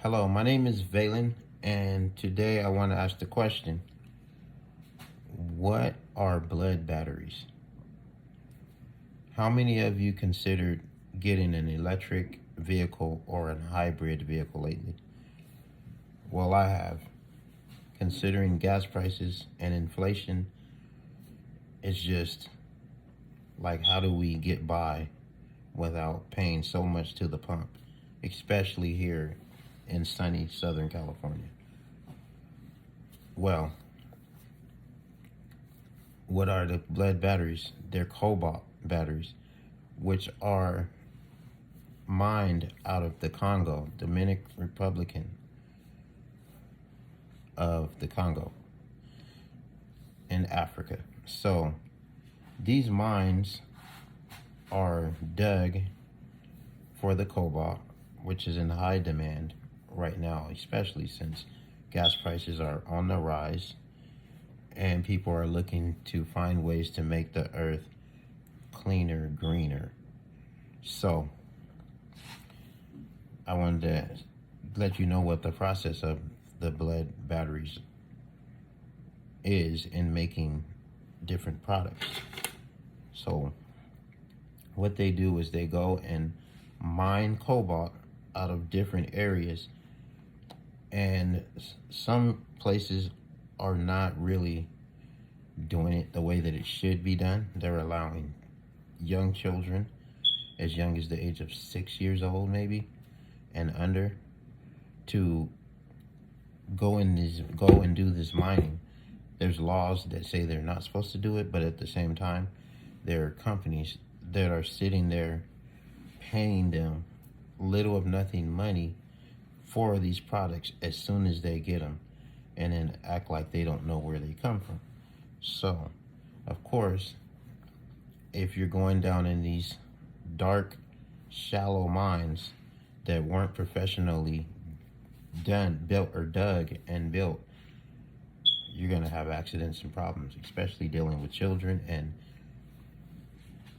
Hello, my name is Valen, and today I want to ask the question, what are blood batteries? How many of you considered getting an electric vehicle or a hybrid vehicle lately? Well, I have. Considering gas prices and inflation, it's just like, how do we get by without paying so much to the pump, especially here in sunny Southern California? Well, what are the blood batteries? They're cobalt batteries, which are mined out of the Congo, Dominican Republic of the Congo in Africa. So these mines are dug for the cobalt, which is in high demand right now, especially since gas prices are on the rise and people are looking to find ways to make the earth cleaner, greener. So I wanted to let you know what the process of the blood batteries is in making different products. So what they do is they go and mine cobalt out of different areas, and some places are not really doing it the way that it should be done. They're allowing young children as young as the age of 6 years old maybe and under to go and do this mining. There's laws that say they're not supposed to do it, but at the same time there are companies that are sitting there paying them little of nothing money for these products as soon as they get them, and then act like they don't know where they come from. So of course, if you're going down in these dark, shallow mines that weren't professionally built or dug and built, you're going to have accidents and problems, especially dealing with children and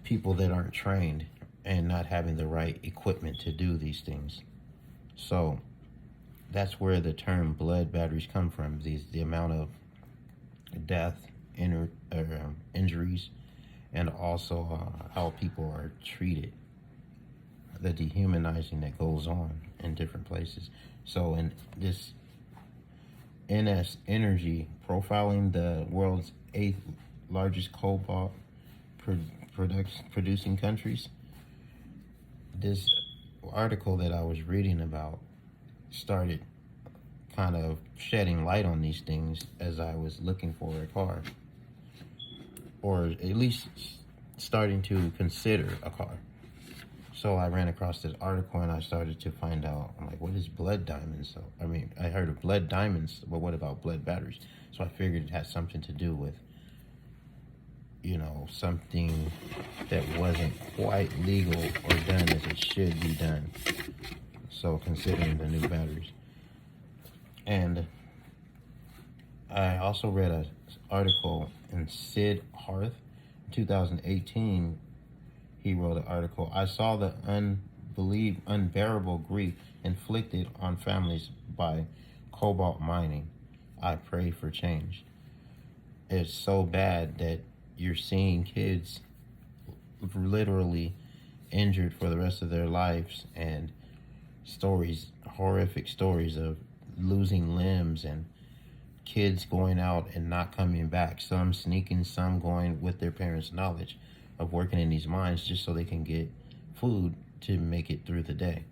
people that aren't trained and not having the right equipment to do these things. So that's where the term blood batteries come from. The amount of death, injuries, and also how people are treated, the dehumanizing that goes on in different places. So in this NS Energy profiling the world's 8th largest cobalt producing countries, this article that I was reading about started kind of shedding light on these things as I was looking for a car, or at least starting to consider a car. So I ran across this article and I started to find out, I'm like, what is blood diamonds? So, I heard of blood diamonds, but what about blood batteries? So I figured it had something to do with, something that wasn't quite legal or done as it should be done. So considering the new batteries. And I also read an article in Sid Harth, 2018. He wrote an article, I saw the unbearable grief inflicted on families by cobalt mining. I pray for change. It's so bad that you're seeing kids literally injured for the rest of their lives, and horrific stories of losing limbs and kids going out and not coming back, some sneaking, some going with their parents' knowledge of working in these mines just so they can get food to make it through the day.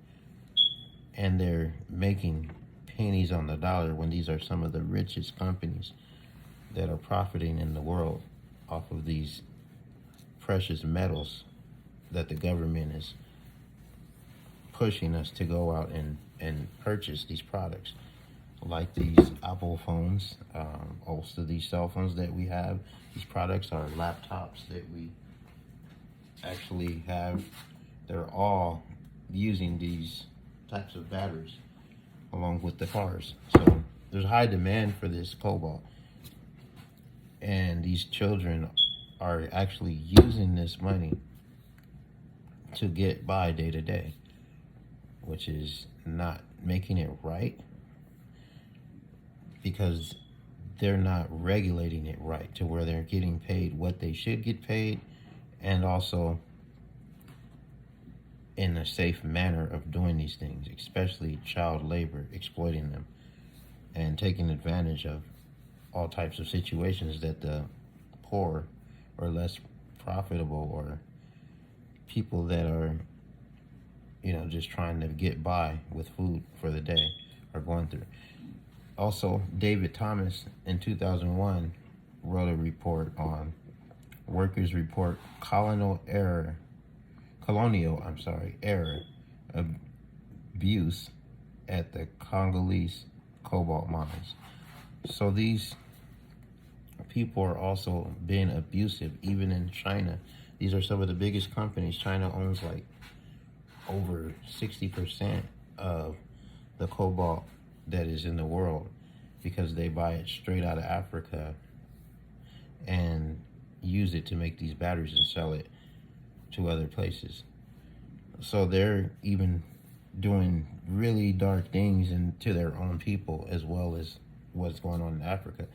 And they're making pennies on the dollar when these are some of the richest companies that are profiting in the world off of these precious metals that the government is pushing us to go out and purchase these products, like these Apple phones, also these cell phones that we have. These products are laptops that we actually have. They're all using these types of batteries along with the cars. So there's high demand for this cobalt, and these children are actually using this money to get by day to day. which is not making it right because they're not regulating it right to where they're getting paid what they should get paid, and also in a safe manner of doing these things, especially child labor, exploiting them and taking advantage of all types of situations that the poor or less profitable or people that are, just trying to get by with food for the day are going through. Also, David Thomas in 2001 wrote a report on Workers Report colonial error abuse at the Congolese cobalt mines. So these people are also being abusive, even in China. These are some of the biggest companies. China owns like over 60% of the cobalt that is in the world because they buy it straight out of Africa and use it to make these batteries and sell it to other places. So they're even doing really dark things to their own people as well as what's going on in Africa.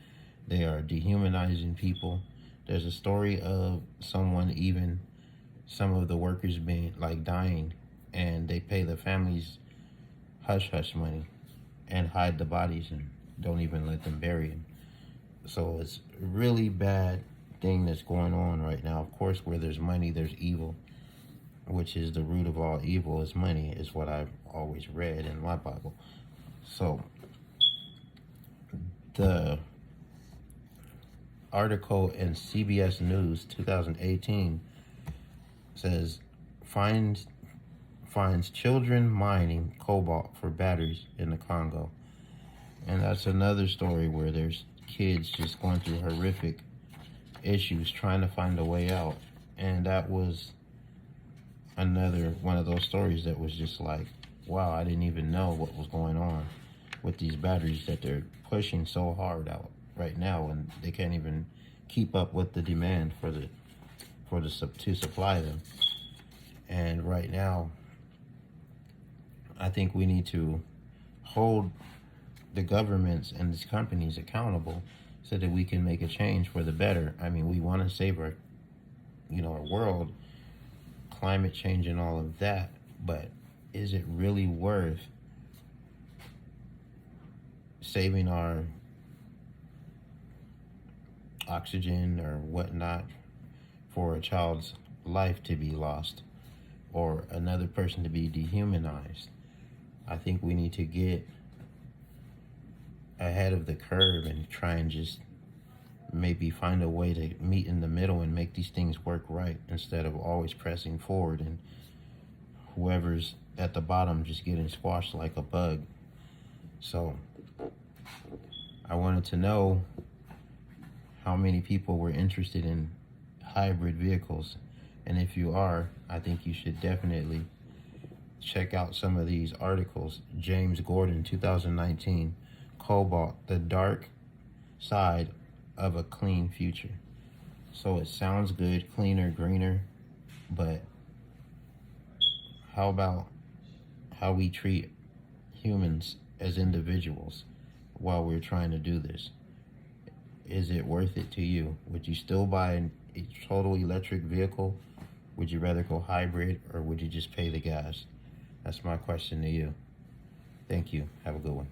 They are dehumanizing people. There's a story of some of the workers being like dying, and they pay the families hush hush money and hide the bodies and don't even let them bury them. So it's a really bad thing that's going on right now. Of course, where there's money, there's evil, which is the root of all evil is money, is what I've always read in my Bible. So the article in CBS News 2018 says finds children mining cobalt for batteries in the Congo. And that's another story where there's kids just going through horrific issues trying to find a way out. And that was another one of those stories that was just like, wow, I didn't even know what was going on with these batteries that they're pushing so hard out right now, and they can't even keep up with the demand to supply them. And right now, I think we need to hold the governments and these companies accountable so that we can make a change for the better. I mean, we want to save our world, climate change and all of that, but is it really worth saving our oxygen or whatnot for a child's life to be lost or another person to be dehumanized? I think we need to get ahead of the curve and try and just maybe find a way to meet in the middle and make these things work right instead of always pressing forward and whoever's at the bottom just getting squashed like a bug. So I wanted to know how many people were interested in hybrid vehicles, and if you are, I think you should definitely check out some of these articles. James Gordon 2019, Cobalt, the Dark Side of a Clean Future. So it sounds good, cleaner, greener, but how about how we treat humans as individuals while we're trying to do this? Is it worth it to you? Would you still buy a total electric vehicle? Would you rather go hybrid, or would you just pay the gas? That's my question to you. Thank you. Have a good one.